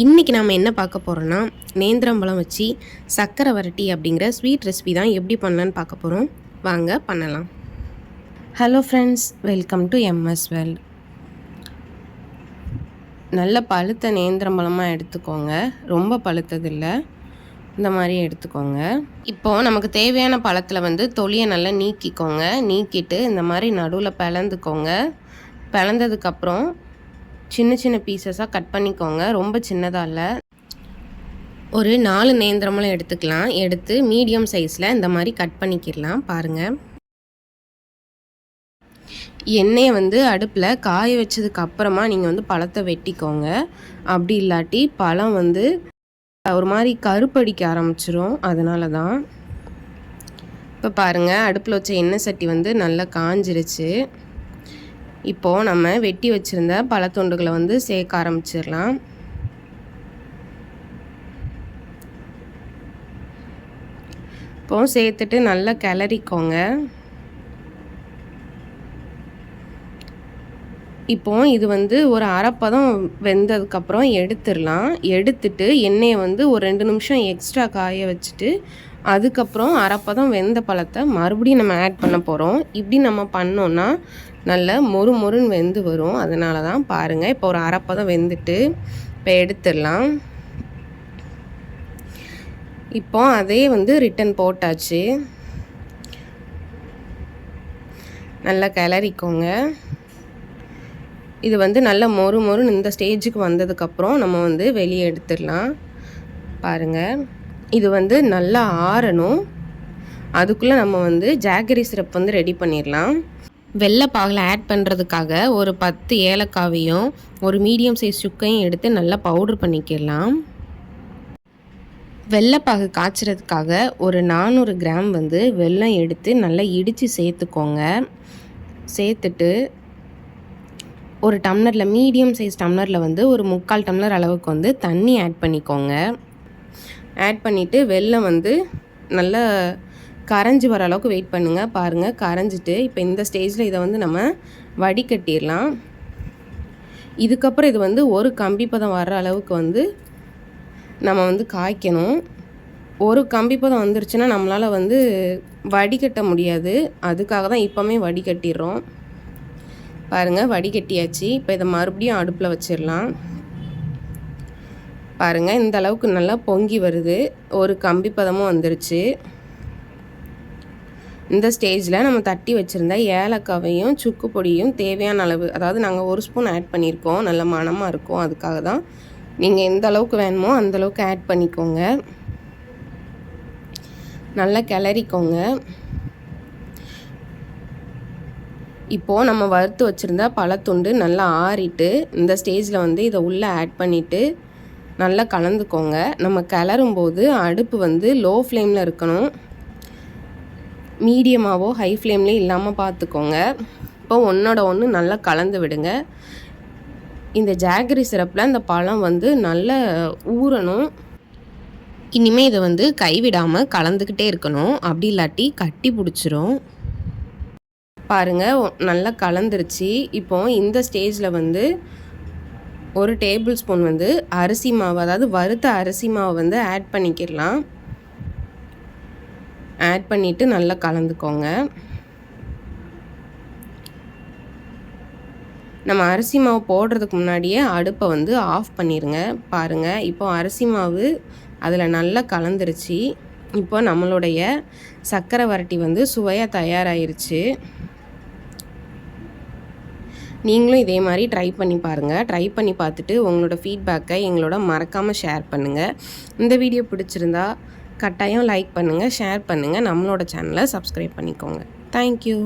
இன்றைக்கி நம்ம என்ன பார்க்க போகிறோன்னா நேந்திரம்பழம் வச்சு சக்கரை வரட்டி அப்படிங்கிற ஸ்வீட் ரெசிபி தான் எப்படி பண்ணலான்னு பார்க்க போகிறோம். வாங்க பண்ணலாம். Hello friends, welcome to MS world. நல்ல பழுத்த நேந்திரம்பழமாக எடுத்துக்கோங்க, ரொம்ப பழுத்தது இல்லை, இந்த மாதிரி எடுத்துக்கோங்க. இப்போது நமக்கு தேவையான பழத்தில் தொலியை நல்லா நீக்கிக்கோங்க. நீக்கிட்டு இந்த மாதிரி நடுவில் பிளந்துக்கோங்க. பிளந்ததுக்கப்புறம் சின்ன சின்ன பீசஸாக கட் பண்ணிக்கோங்க, ரொம்ப சின்னதாக இல்லை. ஒரு 4 நேந்திரம்பழம் எடுத்துக்கலாம். எடுத்து மீடியம் சைஸில் இந்த மாதிரி கட் பண்ணிக்கிடலாம். பாருங்கள், எண்ணெயை அடுப்பில் காய வச்சதுக்கு அப்புறமா நீங்கள் பழத்தை வெட்டிக்கோங்க. அப்படி இல்லாட்டி பழம் ஒரு மாதிரி கருப்படிக்க ஆரம்பிச்சிரும். அதனால தான். இப்போ பாருங்கள், அடுப்பில் வச்ச எண்ணெய் சட்டி நல்லா காஞ்சிருச்சு. இப்போது நம்ம வெட்டி வச்சுருந்த பழத்துண்டுகளை சேர்க்க ஆரம்பிச்சிடலாம். இப்போது சேர்த்துட்டு நல்லா கிளறிக்கோங்க. இப்போது இது ஒரு அரைப்பதம் வெந்ததுக்கப்புறம் எடுத்துடலாம். எடுத்துட்டு எண்ணெயை ஒரு 2 நிமிஷம் எக்ஸ்ட்ரா காய வச்சுட்டு அதுக்கப்புறம் அரைப்பதம் வெந்த பழத்தை மறுபடியும் நம்ம ஆட் பண்ண போகிறோம். இப்படி நம்ம பண்ணோன்னா நல்ல மொறு மொறுன்னு வெந்து வரும். அதனால தான் பாருங்கள், இப்போ ஒரு அரைப்பதம் வெந்துட்டு இப்போ எடுத்துடலாம். இப்போ அதே ரிட்டன் போட்டாச்சு. நல்லா கிளறிக்கோங்க. இது நல்ல மொறு மொறுன்னு இந்த ஸ்டேஜுக்கு வந்ததுக்கப்புறம் நம்ம வெளியே எடுத்துடலாம். பாருங்கள், இது நல்லா ஆறணும். அதுக்குள்ளே நம்ம ஜாகரி சிரப் ரெடி பண்ணிடலாம். வெள்ளை பாகில் ஆட் பண்ணுறதுக்காக ஒரு 10 ஏலக்காவையும் ஒரு மீடியம் சைஸ் சுக்கையும் எடுத்து நல்லா பவுட்ரு பண்ணிக்கலாம். வெள்ளைப்பாகு காய்ச்சறதுக்காக ஒரு 400 கிராம் வெல்லம் எடுத்து நல்லா இடித்து சேர்த்துக்கோங்க. சேர்த்துட்டு ஒரு டம்ளரில், மீடியம் சைஸ் டம்ளரில் ஒரு 3/4 டம்ளர் அளவுக்கு தண்ணி ஆட் பண்ணிக்கோங்க. ஆட் பண்ணிவிட்டு வெல்லம் நல்லா கரைஞ்சி வர அளவுக்கு வெயிட் பண்ணுங்கள். பாருங்கள், கரைஞ்சிட்டு இப்போ இந்த ஸ்டேஜில் இதை நம்ம வடிகட்டிடலாம். இதுக்கப்புறம் இது ஒரு கம்பி பதம் வர்ற அளவுக்கு நம்ம காய்க்கணும். ஒரு கம்பி பதம் வந்துருச்சுன்னா நம்மளால் வடிகட்ட முடியாது. அதுக்காக தான் இப்போவுமே வடிகட்டிடுறோம். பாருங்கள், வடிகட்டியாச்சு. இப்போ இதை மறுபடியும் அடுப்பில் வச்சிடலாம். பாருங்கள், இந்த அளவுக்கு நல்லா பொங்கி வருது. ஒரு கம்பி பதமும் வந்துருச்சு. இந்த ஸ்டேஜில் நம்ம தட்டி வச்சுருந்த ஏலக்காவையும் சுக்கு பொடியும் தேவையான அளவு, அதாவது நாங்கள் 1 ஸ்பூன் ஆட் பண்ணியிருக்கோம். நல்ல மணமாக இருக்கும். அதுக்காக தான். நீங்கள் எந்த அளவுக்கு வேணுமோ அந்தளவுக்கு ஆட் பண்ணிக்கோங்க. நல்லா கிளறிக்கோங்க. இப்போது நம்ம வறுத்து வச்சுருந்த பழத்துண்டு நல்லா ஆறிட்டு இந்த ஸ்டேஜில் இதை உள்ளே ஆட் பண்ணிவிட்டு நல்லா கலந்துக்கோங்க. நம்ம கிளறும்போது அடுப்பு லோ ஃப்ளேமில் இருக்கணும். மீடியமாகவோ ஹை ஃப்ளேம்லேயும் இல்லாமல் பார்த்துக்கோங்க. இப்போ ஒன்றோட ஒன்று நல்லா கலந்து விடுங்க. இந்த ஜாகரி சிரப்பில் இந்த பழம் நல்லா ஊறணும். இனிமேல் இதை கைவிடாமல் கலந்துக்கிட்டே இருக்கணும். அப்படி இல்லாட்டி கட்டி பிடிச்சிரும். பாருங்கள், நல்லா கலந்துருச்சு. இப்போது இந்த ஸ்டேஜில் 1 டேபிள் ஸ்பூன் அரிசி மாவு, அதாவது வறுத்த அரிசி மாவு ஆட் பண்ணிக்கிடலாம். ஆட் பண்ணிவிட்டு நல்லா கலந்துக்கோங்க. நம்ம அரிசி மாவு போடுறதுக்கு முன்னாடியே அடுப்பை ஆஃப் பண்ணிடுங்க. பாருங்கள், இப்போ அரிசி மாவு அதில் நல்லா கலந்துருச்சு. இப்போ நம்மளுடைய சர்க்கரை வரட்டி சுவையாக தயாராகிருச்சு. நீங்களும் இதே மாதிரி ட்ரை பண்ணி பாருங்கள். ட்ரை பண்ணி பார்த்துட்டு உங்களோட ஃபீட்பேக்கை எங்களோட மறக்காமல் ஷேர் பண்ணுங்கள். இந்த வீடியோ பிடிச்சிருந்தா கட்டாயம் லைக் பண்ணுங்கள், ஷேர் பண்ணுங்கள். நம்மளோட சேனலை சப்ஸ்கிரைப் பண்ணிக்கோங்க. தேங்க்யூ.